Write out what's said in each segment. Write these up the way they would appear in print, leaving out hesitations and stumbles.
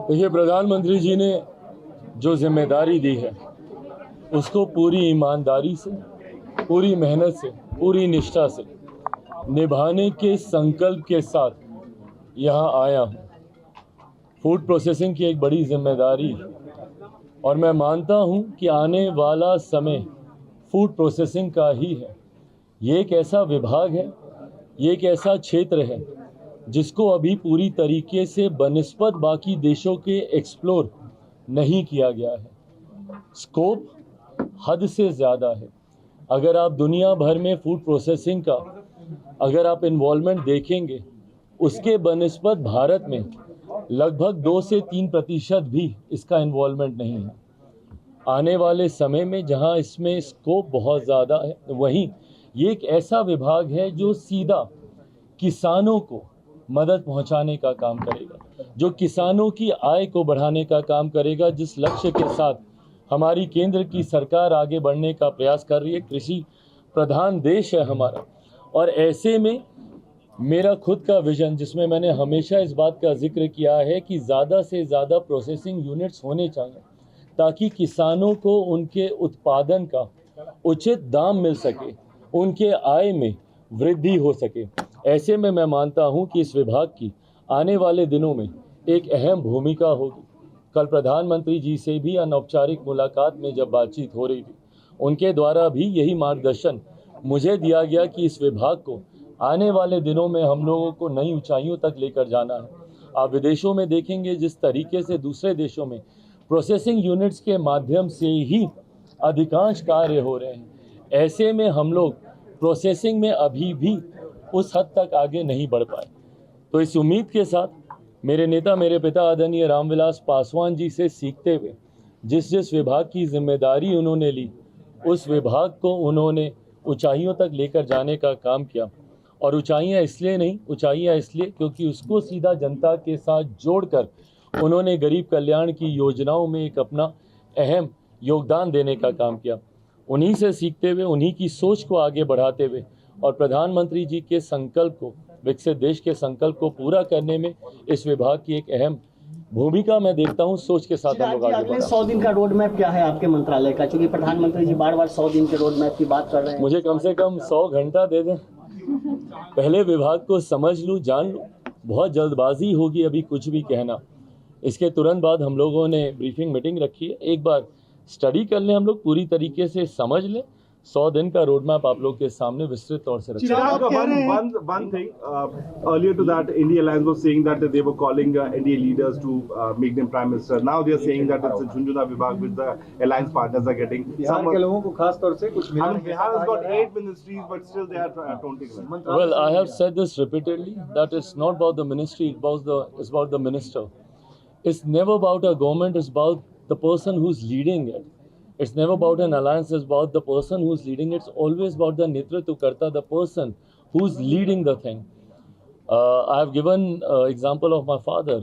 देखिए, प्रधानमंत्री जी ने जो जिम्मेदारी दी है उसको पूरी ईमानदारी से, पूरी मेहनत से, पूरी निष्ठा से निभाने के संकल्प के साथ यहाँ आया हूँ। फूड प्रोसेसिंग की एक बड़ी जिम्मेदारी है और मैं मानता हूँ कि आने वाला समय फूड प्रोसेसिंग का ही है। ये एक ऐसा विभाग है, ये एक ऐसा क्षेत्र है जिसको अभी पूरी तरीके से बनिस्बत बाकी देशों के एक्सप्लोर नहीं किया गया है। स्कोप हद से ज़्यादा है। अगर आप दुनिया भर में फूड प्रोसेसिंग का अगर आप इन्वॉल्वमेंट देखेंगे, उसके बनिस्बत भारत में लगभग 2 से 3% भी इसका इन्वॉल्वमेंट नहीं है। आने वाले समय में जहां इसमें स्कोप बहुत ज़्यादा है, वहीं ये एक ऐसा विभाग है जो सीधा किसानों को मदद पहुंचाने का काम करेगा, जो किसानों की आय को बढ़ाने का काम करेगा, जिस लक्ष्य के साथ हमारी केंद्र की सरकार आगे बढ़ने का प्रयास कर रही है। कृषि प्रधान देश है हमारा, और ऐसे में मेरा खुद का विजन, जिसमें मैंने हमेशा इस बात का जिक्र किया है कि ज़्यादा से ज़्यादा प्रोसेसिंग यूनिट्स होने चाहिए ताकि किसानों को उनके उत्पादन का उचित दाम मिल सके, उनके आय में वृद्धि हो सके। ऐसे में मैं मानता हूं कि इस विभाग की आने वाले दिनों में एक अहम भूमिका होगी। कल प्रधानमंत्री जी से भी अनौपचारिक मुलाकात में जब बातचीत हो रही थी, उनके द्वारा भी यही मार्गदर्शन मुझे दिया गया कि इस विभाग को आने वाले दिनों में हम लोगों को नई ऊंचाइयों तक लेकर जाना है। आप विदेशों में देखेंगे जिस तरीके से दूसरे देशों में प्रोसेसिंग यूनिट्स के माध्यम से ही अधिकांश कार्य हो रहे हैं, ऐसे में हम लोग प्रोसेसिंग में अभी भी उस हद तक आगे नहीं बढ़ पाए। तो इस उम्मीद के साथ मेरे नेता, मेरे पिता आदरणीय रामविलास पासवान जी से सीखते हुए जिस विभाग की जिम्मेदारी उन्होंने ली, उस विभाग को उन्होंने ऊंचाइयों तक लेकर जाने का काम किया। और ऊंचाइयां इसलिए नहीं, ऊंचाइयां इसलिए क्योंकि उसको सीधा जनता के साथ जोड़कर उन्होंने गरीब कल्याण की योजनाओं में एक अपना अहम योगदान देने का काम किया। उन्हीं से सीखते हुए, उन्हीं की सोच को आगे बढ़ाते हुए और प्रधानमंत्री जी के संकल्प को, विकसित देश के संकल्प को पूरा करने में इस विभाग की एक अहम भूमिका मैं देखता हूं। सोच के साथ हम लोग आगे बढ़ें। 100 दिन का रोड मैप क्या है आपके मंत्रालय का? क्योंकि प्रधानमंत्री जी बार-बार 100 दिन के रोड मैप की बात कर रहे हैं। मुझे कम से कम 100 घंटा दे दें, पहले विभाग को समझ लूँ, जान लूँ। बहुत जल्दबाजी होगी अभी कुछ भी कहना। इसके तुरंत बाद हम लोगों ने ब्रीफिंग मीटिंग रखी है, एक बार स्टडी कर लें, हम लोग पूरी तरीके से समझ लें। 100 दिन का रोड मैप आप लोग के सामने विस्तृत तौर से रखा। One thing, earlier to that, India Alliance was saying that they were calling NDA leaders to make them prime minister. Now they are saying that it's a Junjuna Vibhag which the alliance partners are getting. Bihar के लोगों को खास तौर से कुछ मिला। Bihar has got 8 ministries, but still they are taunting them. Well, I have said this repeatedly, that it's not about the ministry, it's about the minister. It's never about a government, it's about the person who's leading it. It's never about an alliance, it's about the person who's leading it. It's always about the Netritva Karta, the person who's leading the thing. I have given example of my father.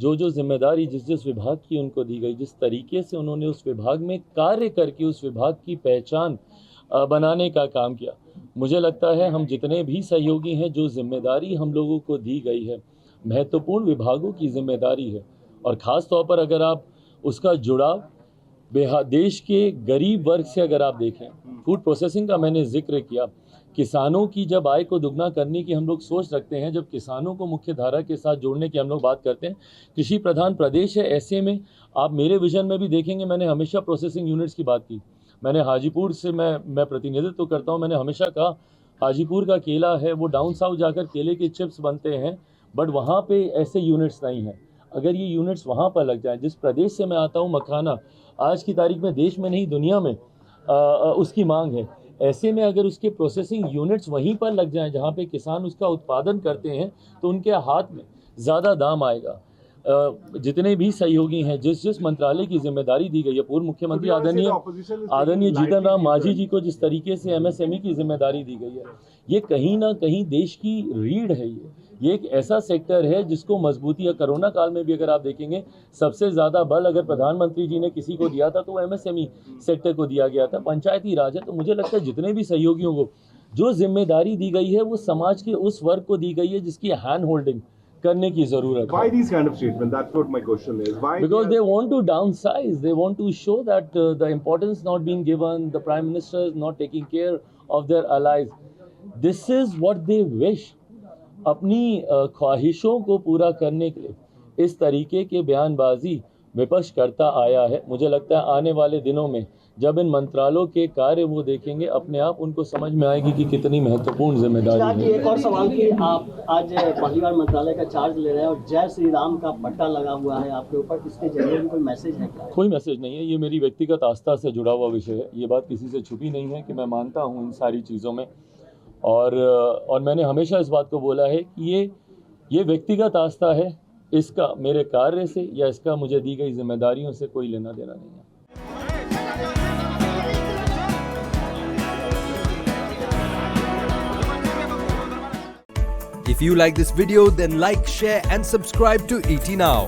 जो जिम्मेदारी जिस विभाग की उनको दी गई, जिस तरीके से उन्होंने उस विभाग में कार्य करके उस विभाग की पहचान बनाने का काम किया, मुझे लगता है हम जितने भी सहयोगी हैं, जो जिम्मेदारी हम लोगों को दी गई है, महत्वपूर्ण विभागों की जिम्मेदारी है। और ख़ास तौर पर अगर आप उसका जुड़ाव देश के गरीब वर्ग से अगर आप देखें, फूड प्रोसेसिंग का मैंने जिक्र किया, किसानों की जब आय को दुगना करने की हम लोग सोच रखते हैं, जब किसानों को मुख्य धारा के साथ जोड़ने की हम लोग बात करते हैं, कृषि प्रधान प्रदेश है, ऐसे में आप मेरे विजन में भी देखेंगे मैंने हमेशा प्रोसेसिंग यूनिट्स की बात की। मैंने हाजीपुर से मैं प्रतिनिधित्व करता हूँ, मैंने हमेशा कहा हाजीपुर का केला है वो डाउन साउथ जाकर केले के चिप्स बनते हैं, बट वहाँ पे ऐसे यूनिट्स नहीं हैं। अगर ये यूनिट्स वहाँ पर लग जाएं, जिस प्रदेश से मैं आता हूँ मखाना आज की तारीख में देश में नहीं दुनिया में उसकी मांग है, ऐसे में अगर उसके प्रोसेसिंग यूनिट्स वहीं पर लग जाएं जहाँ पे किसान उसका उत्पादन करते हैं, तो उनके हाथ में ज़्यादा दाम आएगा। जितने भी सहयोगी हैं, जिस मंत्रालय की जिम्मेदारी दी गई है, पूर्व मुख्यमंत्री आदरणीय जीतन राम मांझी जी को जिस तरीके से MSME की जिम्मेदारी दी गई है, ये कहीं ना कहीं देश की रीढ़ है। ये एक ऐसा सेक्टर है जिसको मजबूती है। कोरोना काल में भी अगर आप देखेंगे, सबसे ज़्यादा बल अगर प्रधानमंत्री जी ने किसी को दिया था तो MSME सेक्टर को दिया गया था, पंचायती राज है। तो मुझे लगता है जितने भी सहयोगियों को जो जिम्मेदारी दी गई है वो समाज के उस वर्ग को दी गई है जिसकी हैंड होल्डिंग करने की जरूरत Why है। these kind of statements? That's what my question is. Why? Because they want to downsize, they want to show that the importance not being given, the prime minister is not taking care of their allies. This is what they wish. अपनी ख्वाहिशों को पूरा करने के लिए इस तरीके के बयानबाजी विपक्ष करता आया है। मुझे लगता है आने वाले दिनों में जब इन मंत्रालयों के कार्य वो देखेंगे, अपने आप उनको समझ में आएगी कि कितनी महत्वपूर्ण जिम्मेदारी है। एक और सवाल कि आप आज पहली बार मंत्रालय का चार्ज ले रहे हैं और जय श्री राम का पट्टा लगा हुआ है आपके ऊपर, इसके जरिए भी कोई मैसेज है क्या? कोई मैसेज नहीं है, ये मेरी व्यक्तिगत आस्था से जुड़ा हुआ विषय है। ये बात किसी से छुपी नहीं है कि मैं मानता हूँ इन सारी चीज़ों में, और मैंने हमेशा इस बात को बोला है कि ये व्यक्तिगत आस्था है, इसका मेरे कार्य से या इसका मुझे दी गई जिम्मेदारियों से कोई लेना देना नहीं है। If you like this video, then like, share and subscribe to ET Now.